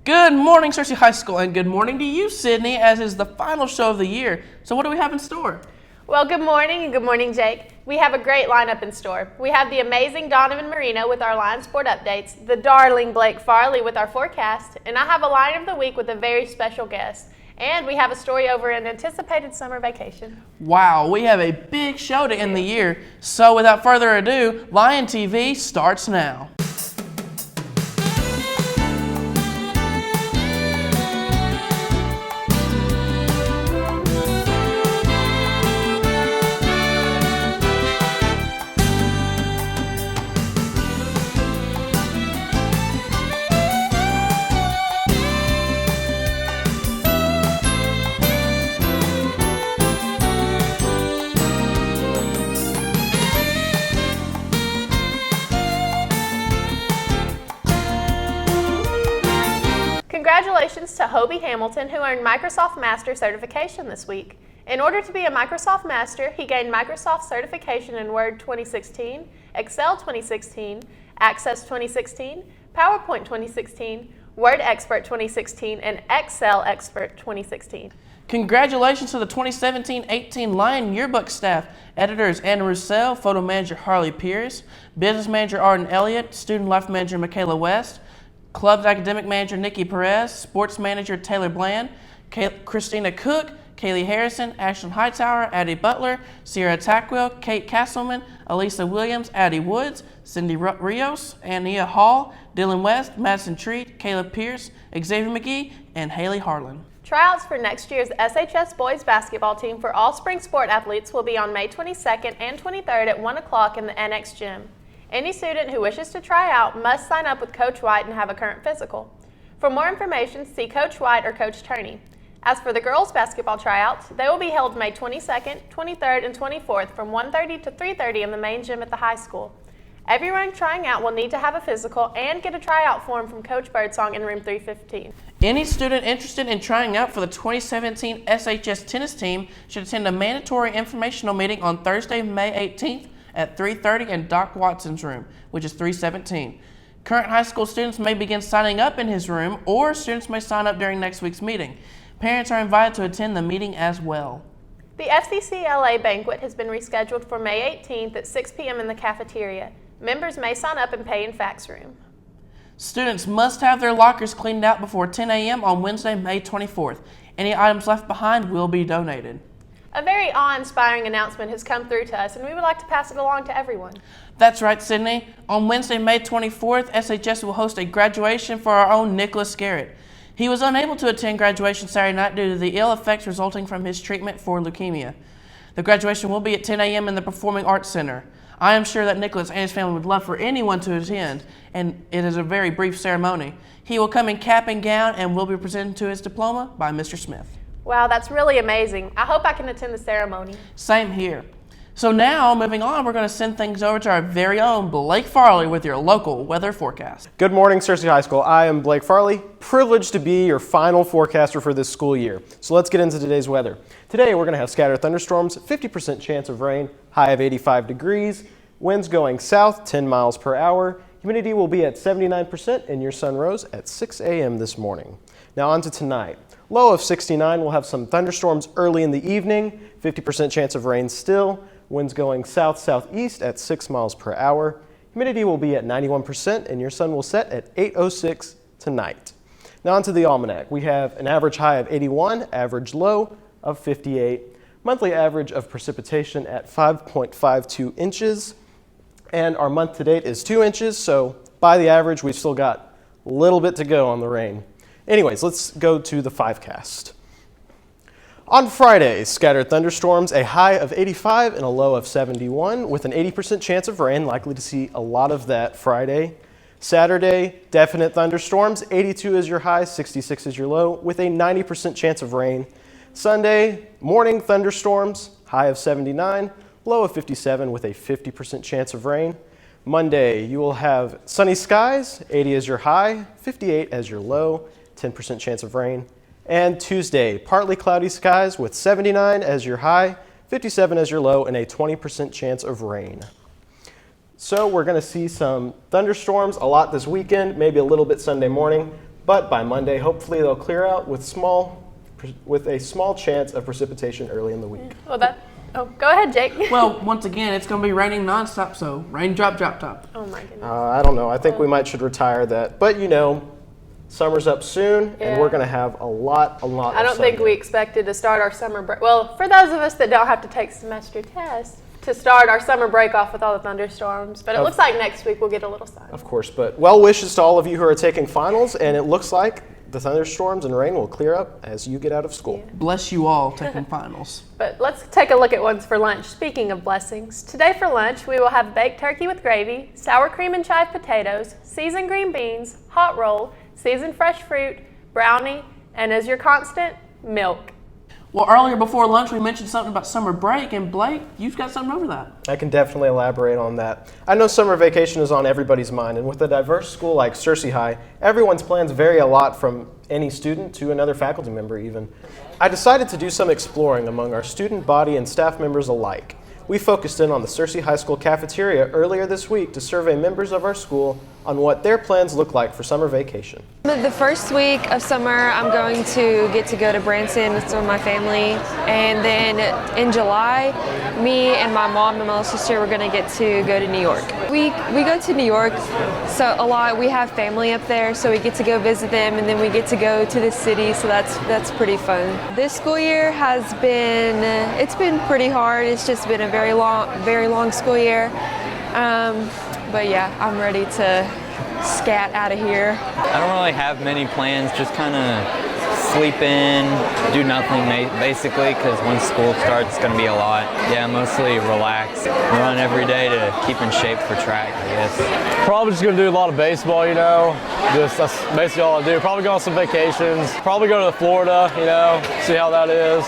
Good morning, Searcy High School, and good morning to you, Sydney, as is the final show of the year. So what do we have in store? Well, good morning and good morning, Jake. We have a great lineup in store. We have the amazing Donovan Marino with our Line Sport updates, the darling Blake Farley with our forecast, and I have a line of the week with a very special guest. And we have a story over an anticipated summer vacation. Wow, we have a big show to end the year. So without further ado, Lion TV starts now. Congratulations to Hobie Hamilton, who earned Microsoft Master certification this week. In order to be a Microsoft Master, he gained Microsoft certification in Word 2016, Excel 2016, Access 2016, PowerPoint 2016, Word Expert 2016, and Excel Expert 2016. Congratulations to the 2017-18 Lion Yearbook staff, editors Anna Roussel, photo manager Harley Pierce, business manager Arden Elliott, student life manager Michaela West, Club's academic manager Nikki Perez, sports manager Taylor Bland, Christina Cook, Kaylee Harrison, Ashlyn Hightower, Addie Butler, Sierra Tackwell, Kate Castleman, Elisa Williams, Addie Woods, Cindy Rios, Ania Hall, Dylan West, Madison Treat, Caleb Pierce, Xavier McGee, and Haley Harlan. Tryouts for next year's SHS boys basketball team for all spring sport athletes will be on May 22nd and 23rd at 1 o'clock in the Annex Gym. Any student who wishes to try out must sign up with Coach White and have a current physical. For more information, see Coach White or Coach Turney. As for the girls' basketball tryouts, they will be held May 22nd, 23rd, and 24th from 1:30 to 3:30 in the main gym at the high school. Everyone trying out will need to have a physical and get a tryout form from Coach Birdsong in room 315. Any student interested in trying out for the 2017 SHS tennis team should attend a mandatory informational meeting on Thursday, May 18th at 3:30 in Doc Watson's room, which is 317. Current high school students may begin signing up in his room, or students may sign up during next week's meeting. Parents are invited to attend the meeting as well. The FCCLA banquet has been rescheduled for May 18th at 6 p.m. in the cafeteria. Members may sign up and pay in fax room. Students must have their lockers cleaned out before 10 a.m. on Wednesday, May 24th. Any items left behind will be donated. A very awe-inspiring announcement has come through to us, and we would like to pass it along to everyone. That's right, Sydney. On Wednesday, May 24th, SHS will host a graduation for our own Nicholas Garrett. He was unable to attend graduation Saturday night due to the ill effects resulting from his treatment for leukemia. The graduation will be at 10 a.m. in the Performing Arts Center. I am sure that Nicholas and his family would love for anyone to attend, and it is a very brief ceremony. He will come in cap and gown and will be presented to his diploma by Mr. Smith. Wow, that's really amazing. I hope I can attend the ceremony. Same here. So now, moving on, we're going to send things over to our very own Blake Farley with your local weather forecast. Good morning, Searcy High School. I am Blake Farley, privileged to be your final forecaster for this school year. So let's get into today's weather. Today, we're going to have scattered thunderstorms, 50% chance of rain, high of 85 degrees, winds going south 10 miles per hour. Humidity will be at 79% and your sun rose at 6 a.m. this morning. Now on to tonight. Low of 69, we'll have some thunderstorms early in the evening, 50% chance of rain still, winds going south-southeast at 6 miles per hour. Humidity will be at 91% and your sun will set at 8:06 tonight. Now onto the almanac. We have an average high of 81, average low of 58, monthly average of precipitation at 5.52 inches, and our month to date is 2 inches, so by the average we've still got a little bit to go on the rain. Anyways, let's go to the 5cast. On Friday, scattered thunderstorms, a high of 85 and a low of 71 with an 80% chance of rain, likely to see a lot of that Friday. Saturday, definite thunderstorms, 82 is your high, 66 is your low with a 90% chance of rain. Sunday, morning thunderstorms, high of 79, low of 57 with a 50% chance of rain. Monday, you will have sunny skies, 80 as your high, 58 as your low, 10% chance of rain. And Tuesday, partly cloudy skies with 79 as your high, 57 as your low, and a 20% chance of rain. So we're going to see some thunderstorms a lot this weekend, maybe a little bit Sunday morning, but by Monday, hopefully they'll clear out with a small chance of precipitation early in the week. Go ahead, Jake. Well, once again, it's going to be raining nonstop, so raindrop, drop top. Oh my goodness. I don't know. I think we should retire that. But summer's up soon, and we're going to have a lot I don't think we expected to start our summer break. Well, for those of us that don't have to take semester tests, to start our summer break off with all the thunderstorms. But it looks like next week we'll get a little sun. Of course, but well wishes to all of you who are taking finals, and it looks like the thunderstorms and rain will clear up as you get out of school. Bless you all taking finals. But let's take a look at ones for lunch. Speaking of blessings, today for lunch we will have baked turkey with gravy, sour cream and chive potatoes, seasoned green beans, hot roll, seasoned fresh fruit, brownie, and as your constant, milk. Well, earlier before lunch, we mentioned something about summer break, and Blake, you've got something over that. I can definitely elaborate on that. I know summer vacation is on everybody's mind, and with a diverse school like Searcy High, everyone's plans vary a lot from any student to another faculty member even. I decided to do some exploring among our student body and staff members alike. We focused in on the Searcy High School cafeteria earlier this week to survey members of our school on what their plans look like for summer vacation. The first week of summer, I'm going to get to go to Branson with some of my family. And then in July, me and my mom and my little sister, we're going to get to go to New York. We go to New York so a lot. We have family up there, so we get to go visit them, and then we get to go to the city, so that's pretty fun. This school year it's been pretty hard. It's just been a very long school year. But yeah, I'm ready to scat out of here. I don't really have many plans, just kind of sleep in, do nothing basically, because when school starts it's going to be a lot. Yeah, mostly relax, run every day to keep in shape for track, I guess. Probably just going to do a lot of baseball, that's basically all I do. Probably go on some vacations, probably go to Florida, see how that is,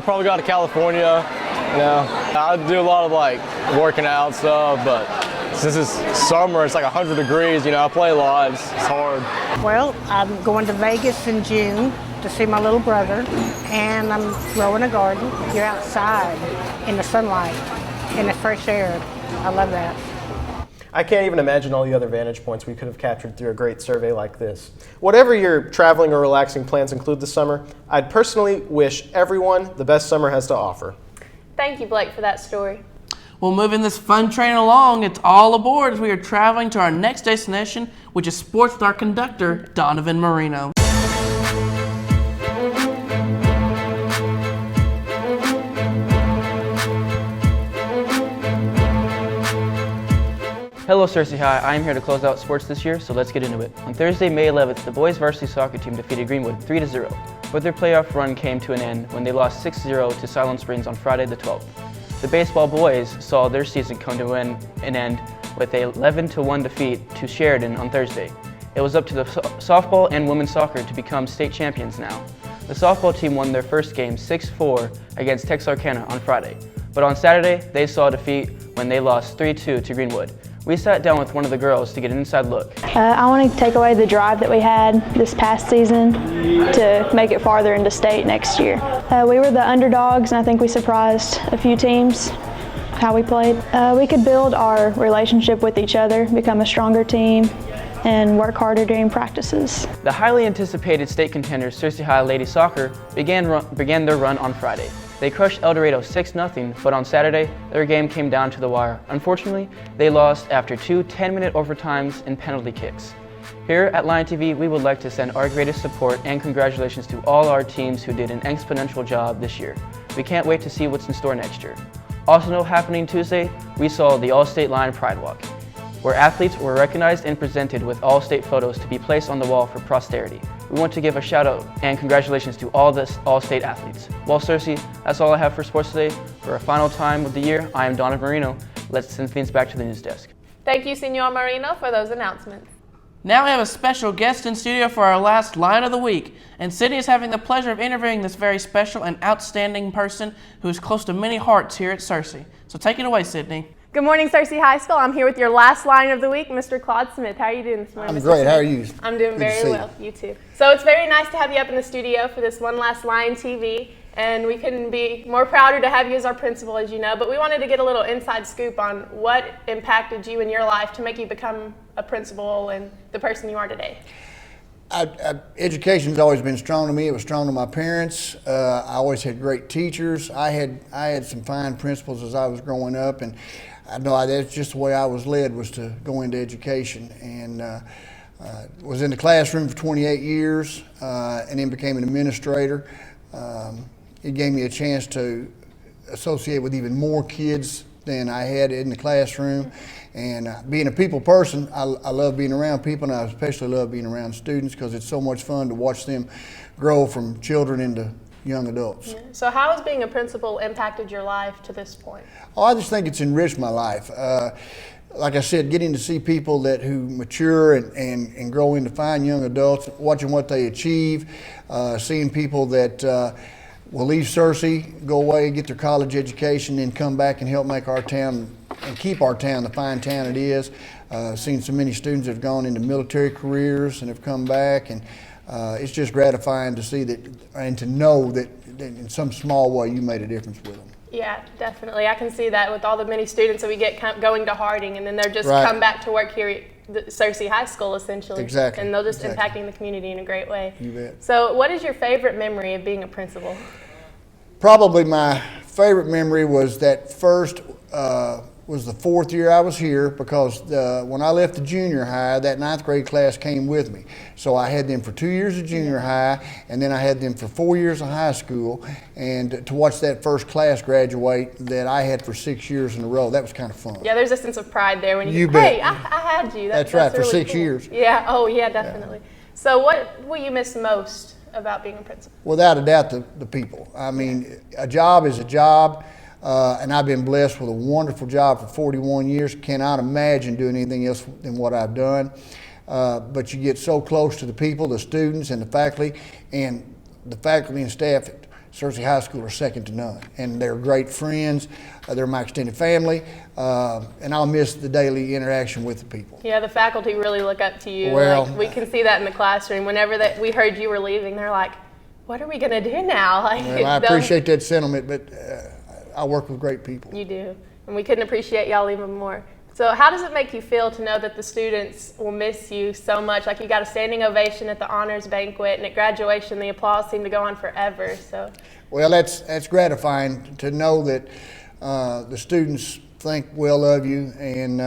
probably go to California, I do a lot of working out stuff, but since it's summer, it's 100 degrees, I play a lot, it's hard. Well, I'm going to Vegas in June to see my little brother, and I'm growing a garden. You're outside in the sunlight, in the fresh air. I love that. I can't even imagine all the other vantage points we could have captured through a great survey like this. Whatever your traveling or relaxing plans include this summer, I'd personally wish everyone the best summer has to offer. Thank you, Blake, for that story. Well, moving this fun train along, it's all aboard as we are traveling to our next destination, which is sports with our conductor, Donovan Marino. Hello Searcy High, I am here to close out sports this year, so let's get into it. On Thursday, May 11th, the boys varsity soccer team defeated Greenwood 3-0, but their playoff run came to an end when they lost 6-0 to Silent Springs on Friday the 12th. The baseball boys saw their season come to an end with a 11-1 defeat to Sheridan on Thursday. It was up to the softball and women's soccer to become state champions now. The softball team won their first game 6-4 against Texarkana on Friday, but on Saturday they saw a defeat when they lost 3-2 to Greenwood. We sat down with one of the girls to get an inside look. I want to take away the drive that we had this past season to make it farther into state next year. We were the underdogs, and I think we surprised a few teams how we played. We could build our relationship with each other, become a stronger team, and work harder during practices. The highly anticipated state contenders Searcy High Ladies Soccer began their run on Friday. They crushed El Dorado 6-0, but on Saturday, their game came down to the wire. Unfortunately, they lost after two 10-minute overtimes and penalty kicks. Here at Lion TV, we would like to send our greatest support and congratulations to all our teams who did an exponential job this year. We can't wait to see what's in store next year. Also happening Tuesday, we saw the All-State Line Pride Walk, where athletes were recognized and presented with all-state photos to be placed on the wall for posterity. We want to give a shout out and congratulations to all the all-state athletes. Well, Searcy, that's all I have for sports today. For our final time of the year, I am Donovan Marino. Let's send things back to the news desk. Thank you, Senor Marino, for those announcements. Now we have a special guest in studio for our last line of the week, and Sydney is having the pleasure of interviewing this very special and outstanding person who is close to many hearts here at Searcy. So take it away, Sydney. Good morning, Searcy High School. I'm here with your last line of the week, Mr. Claude Smith. How are you doing this morning? I'm Mr. great. Smith? How are you? I'm doing Good to very see well. You too. So it's very nice to have you up in the studio for this One Last Line TV, and we couldn't be more prouder to have you as our principal, as you know. But we wanted to get a little inside scoop on what impacted you in your life to make you become a principal and the person you are today. Education's always been strong to me. It was strong to my parents. I always had great teachers. I had some fine principles as I was growing up, and I know that's just the way I was led, was to go into education. And was in the classroom for 28 years, and then became an administrator. It gave me a chance to associate with even more kids than I had in the classroom. And being a people person, I love being around people, and I especially love being around students because it's so much fun to watch them grow from children into young adults. Yeah. So how has being a principal impacted your life to this point? Oh, I just think it's enriched my life. Like I said, getting to see people who mature and grow into fine young adults, watching what they achieve, seeing people that will leave Searcy, go away, get their college education, and come back and help make our town and keep our town the fine town it is. Seen so many students that have gone into military careers and have come back, and it's just gratifying to see that and to know that in some small way you made a difference with them. Yeah, definitely. I can see that with all the many students that we get going to Harding, and then they're just Right. come back to work here at the Searcy High School, essentially. Exactly. And they're just Exactly. impacting the community in a great way. You bet. So what is your favorite memory of being a principal? Probably my favorite memory was that first, was the 4th year I was here, because when I left the junior high, that 9th grade class came with me. So I had them for 2 years of junior high, and then I had them for 4 years of high school, and to watch that first class graduate that I had for 6 years in a row, that was kind of fun. Yeah, there's a sense of pride there when you You bet. hey, I had you. That's right, for really 6 cool. years. Yeah, oh yeah, definitely. So what will you miss most about being a principal? Without a doubt, the people. I mean, a job is a job, and I've been blessed with a wonderful job for 41 years. Cannot imagine doing anything else than what I've done. But you get so close to the people, the students, and the faculty and staff at Searcy High School are second to none. And they're great friends. They're my extended family, and I'll miss the daily interaction with the people. Yeah, the faculty really look up to you. Well, like, we can see that in the classroom. Whenever we heard you were leaving, they're like, what are we going to do now? Like, Well, I appreciate that sentiment, but I work with great people. You do. And we couldn't appreciate y'all even more. So how does it make you feel to know that the students will miss you so much? Like, you got a standing ovation at the honors banquet, and at graduation the applause seemed to go on forever. So, Well, that's gratifying to know that the students think well of you, and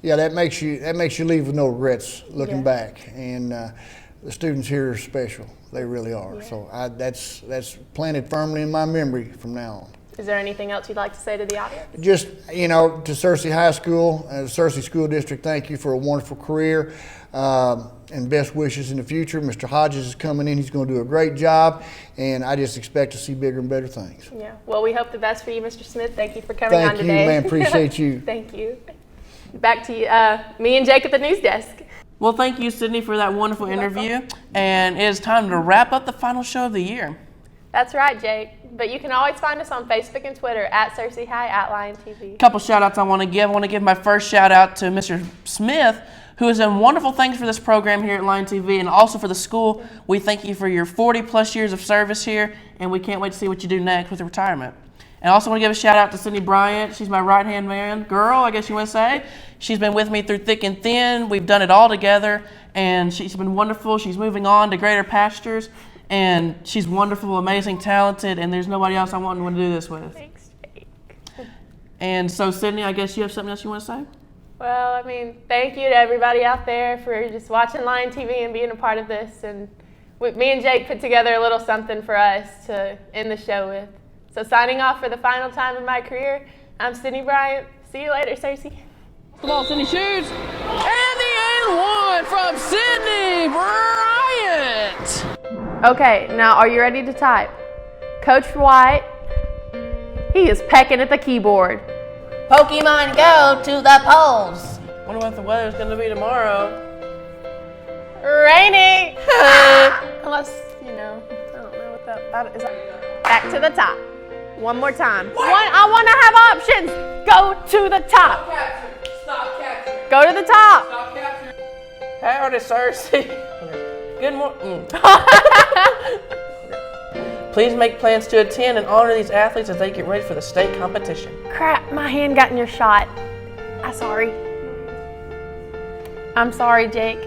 yeah, that makes you leave with no regrets looking back. And the students here are special; they really are. Yeah. So that's planted firmly in my memory from now on. Is there anything else you'd like to say to the audience? Just, to Searcy High School, Searcy School District, thank you for a wonderful career, and best wishes in the future. Mr. Hodges is coming in. He's going to do a great job, and I just expect to see bigger and better things. Yeah. Well, we hope the best for you, Mr. Smith. Thank you for coming on today. Thank you, man. Appreciate you. Thank you. Back to you, me and Jake at the news desk. Well, thank you, Sydney, for that wonderful interview. And it is time to wrap up the final show of the year. That's right, Jake. But you can always find us on Facebook and Twitter at Searcy High, at Lion TV. A couple shout outs I want to give. I want to give my first shout out to Mr. Smith, who has done wonderful things for this program here at Lion TV and also for the school. We thank you for your 40 plus years of service here, and we can't wait to see what you do next with your retirement. And I also want to give a shout out to Sydney Bryant. She's my right hand man, girl, I guess you want to say. She's been with me through thick and thin. We've done it all together, and she's been wonderful. She's moving on to greater pastures. And she's wonderful, amazing, talented, and there's nobody else I want to do this with. Thanks, Jake. And so, Sydney, I guess you have something else you want to say? Well, I mean, thank you to everybody out there for just watching Lion TV and being a part of this. And me and Jake put together a little something for us to end the show with. So signing off for the final time in my career, I'm Sydney Bryant. See you later, Searcy. Come on, Sydney shoots. And the and one from Sydney Bryant. Okay, now are you ready to type? Coach White, he is pecking at the keyboard. Pokemon go to the polls. Wonder what the weather's going to be tomorrow. Rainy. Unless, I don't know what that is. Back to the top. One more time. I want to have options. Go to the top. Stop capturing. Go to the top. Stop capturing. Howdy, Cersei. Good morning. Please make plans to attend and honor these athletes as they get ready for the state competition. Crap, my hand got in your shot. I'm sorry, Jake.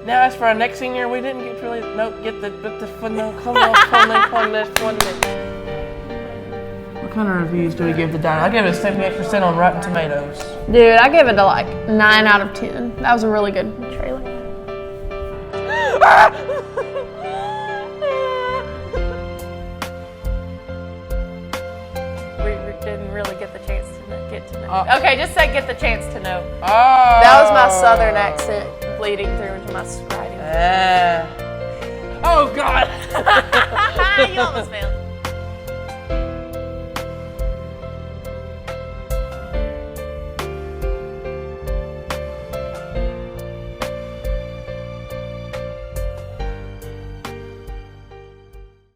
Now, as for our next senior, we didn't get really get the fun. What kind of reviews do we give the diner? I give it a 78% on Rotten Tomatoes. Dude, I give it a like 9 out of 10. That was a really good trailer. We didn't really get the chance to get to know. Okay, just say get the chance to know. Oh. That was my southern accent bleeding through into my writing. Oh, God. You almost failed.